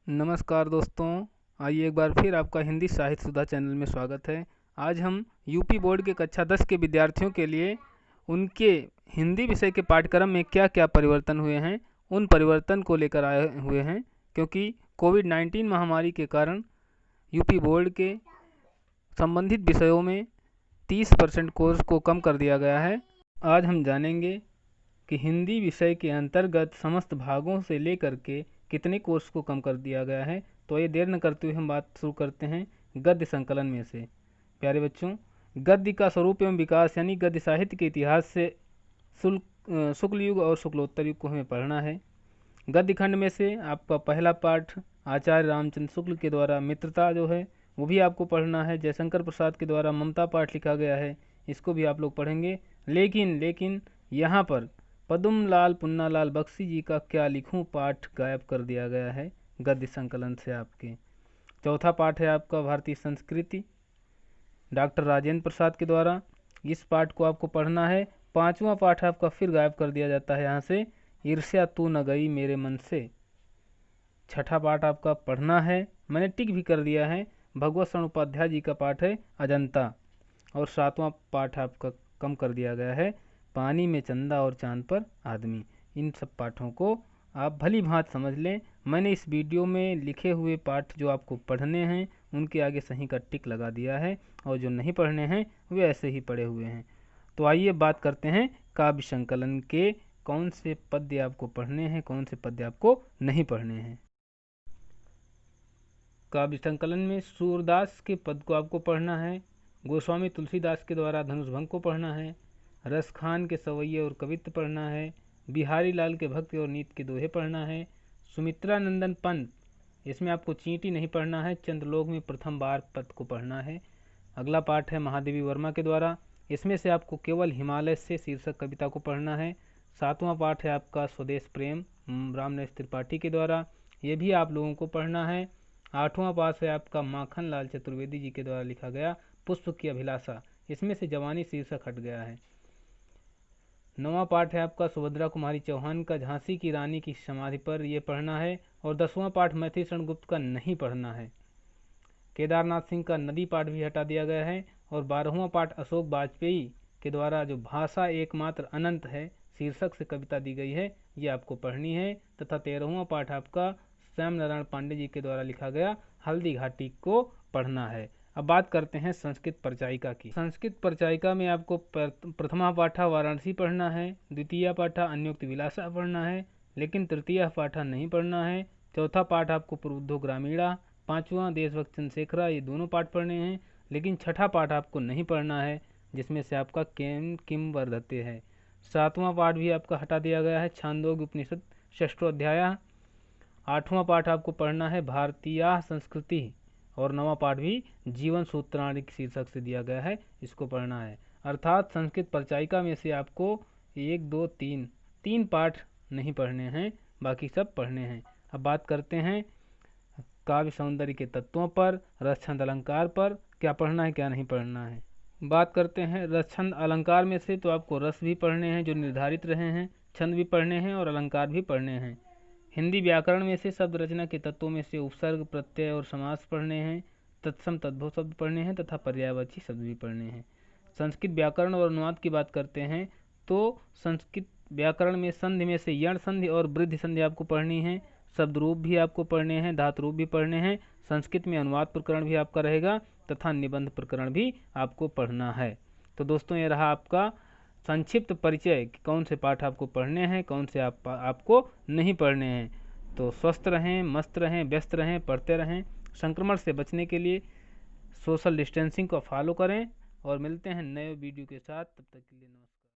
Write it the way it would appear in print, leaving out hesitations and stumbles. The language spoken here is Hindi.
नमस्कार दोस्तों, आइए एक बार फिर आपका हिंदी साहित्य सुधा चैनल में स्वागत है। आज हम यूपी बोर्ड के कक्षा 10 के विद्यार्थियों के लिए उनके हिंदी विषय के पाठ्यक्रम में क्या क्या परिवर्तन हुए हैं, उन परिवर्तन को लेकर आए हुए हैं। क्योंकि कोविड-19 महामारी के कारण यूपी बोर्ड के संबंधित विषयों में 30% कोर्स को कम कर दिया गया है। आज हम जानेंगे कि हिंदी विषय के अंतर्गत समस्त भागों से लेकर के कितने कोर्स को कम कर दिया गया है। तो ये देर न करते हुए हम बात शुरू करते हैं गद्य संकलन में से। प्यारे बच्चों, गद्य का स्वरूप एवं विकास यानी गद्य साहित्य के इतिहास से शुक्ल युग और शुक्लोत्तर युग को हमें पढ़ना है। गद्य खंड में से आपका पहला पाठ आचार्य रामचंद्र शुक्ल के द्वारा मित्रता जो है वो भी आपको पढ़ना है। जयशंकर प्रसाद के द्वारा ममता पाठ लिखा गया है, इसको भी आप लोग पढ़ेंगे। लेकिन यहाँ पर पद्मलाल पुन्नालाल बख्शी जी का क्या लिखूं पाठ गायब कर दिया गया है गद्य संकलन से आपके। चौथा पाठ है आपका भारतीय संस्कृति, डॉक्टर राजेंद्र प्रसाद के द्वारा, इस पाठ को आपको पढ़ना है। पांचवा पाठ आपका फिर गायब कर दिया जाता है यहाँ से, ईर्ष्या तू न गई मेरे मन से। छठा पाठ आपका पढ़ना है, मैंने टिक भी कर दिया है, भगवत शरण उपाध्याय जी का पाठ है अजंता। और सातवां पाठ आपका कम कर दिया गया है, पानी में चंदा और चांद पर आदमी। इन सब पाठों को आप भली भांति समझ लें। मैंने इस वीडियो में लिखे हुए पाठ जो आपको पढ़ने हैं उनके आगे सही का टिक लगा दिया है, और जो नहीं पढ़ने हैं वे ऐसे ही पढ़े हुए हैं। तो आइए बात करते हैं काव्य संकलन के कौन से पद्य आपको पढ़ने हैं, कौन से पद्य आपको नहीं पढ़ने हैं। काव्य संकलन में सूरदास के पद को आपको पढ़ना है, गोस्वामी तुलसीदास के द्वारा धनुष भंग को पढ़ना है, रस खान के सवैये और कवित्व पढ़ना है, बिहारी लाल के भक्ति और नीति के दोहे पढ़ना है, सुमित्रा नंदन पंत, इसमें आपको चींटी नहीं पढ़ना है, चंद्रलोक में प्रथम बार पद को पढ़ना है। अगला पाठ है महादेवी वर्मा के द्वारा, इसमें से आपको केवल हिमालय से शीर्षक कविता को पढ़ना है। सातवां पाठ है आपका स्वदेश प्रेम, रामनरेश त्रिपाठी के द्वारा, ये भी आप लोगों को पढ़ना है। आठवां पाठ है आपका माखन लाल चतुर्वेदी जी के द्वारा लिखा गया पुष्प की अभिलाषा, इसमें से जवानी शीर्षक हट गया है। नौवां पाठ है आपका सुभद्रा कुमारी चौहान का झांसी की रानी की समाधि पर, यह पढ़ना है। और 10वां पाठ मैथिली शरण गुप्त का नहीं पढ़ना है। केदारनाथ सिंह का नदी पाठ भी हटा दिया गया है। और 12वां पाठ अशोक वाजपेयी के द्वारा जो भाषा एकमात्र अनंत है शीर्षक से कविता दी गई है, ये आपको पढ़नी है। तथा 13वां पाठ आपका श्याम नारायण पांडे जी के द्वारा लिखा गया हल्दी घाटी को पढ़ना है। अब बात करते हैं संस्कृत परिचायिका की। संस्कृत परिचायिका में आपको प्रथमा पाठा वाराणसी पढ़ना है, द्वितीय पाठा अन्योक्त विलासा पढ़ना है, लेकिन तृतीय पाठा नहीं पढ़ना है। चौथा पाठ आपको प्रबुद्धो ग्रामीणा, पांचवा देशभक्त चंद्रशेखरा, ये दोनों पाठ पढ़ने हैं। लेकिन छठा पाठ आपको नहीं पढ़ना है, जिसमें से आपका किम वर्धते है। सातवां पाठ भी आपका हटा दिया गया है, छांदोग्य उपनिषद षष्ठो अध्याय। आठवां पाठ आपको पढ़ना है भारतीय संस्कृति, और नवा पाठ भी जीवन सूत्राणी शीर्षक से दिया गया है, इसको पढ़ना है। अर्थात संस्कृत परिचायिका में से आपको 1, 2, 3 पाठ नहीं पढ़ने हैं, बाकी सब पढ़ने हैं। अब बात करते हैं काव्य सौंदर्य के तत्वों पर, रस छंद अलंकार पर क्या पढ़ना है क्या नहीं पढ़ना है। बात करते हैं रस छंद अलंकार में से, तो आपको रस भी पढ़ने हैं जो निर्धारित रहे हैं, छंद भी पढ़ने हैं और अलंकार भी पढ़ने हैं। हिंदी व्याकरण में से शब्द रचना के तत्वों में से उपसर्ग, प्रत्यय और समास पढ़ने हैं, तत्सम तद्भव शब्द पढ़ने हैं तथा पर्यायवाची शब्द भी पढ़ने हैं। संस्कृत व्याकरण और अनुवाद की बात करते हैं तो संस्कृत व्याकरण में संधि में से यण संधि और वृद्धि संधि आपको पढ़नी है, शब्द रूप भी आपको पढ़ने हैं, धातु रूप भी पढ़ने हैं। संस्कृत में अनुवाद प्रकरण भी आपका रहेगा तथा निबंध प्रकरण भी आपको पढ़ना है। तो दोस्तों, ये रहा आपका संक्षिप्त परिचय कि कौन से पाठ आपको पढ़ने हैं, कौन से आपको नहीं पढ़ने हैं। तो स्वस्थ रहें, मस्त रहें, व्यस्त रहें, पढ़ते रहें। संक्रमण से बचने के लिए सोशल डिस्टेंसिंग को फॉलो करें और मिलते हैं नए वीडियो के साथ। तब तक के लिए नमस्कार।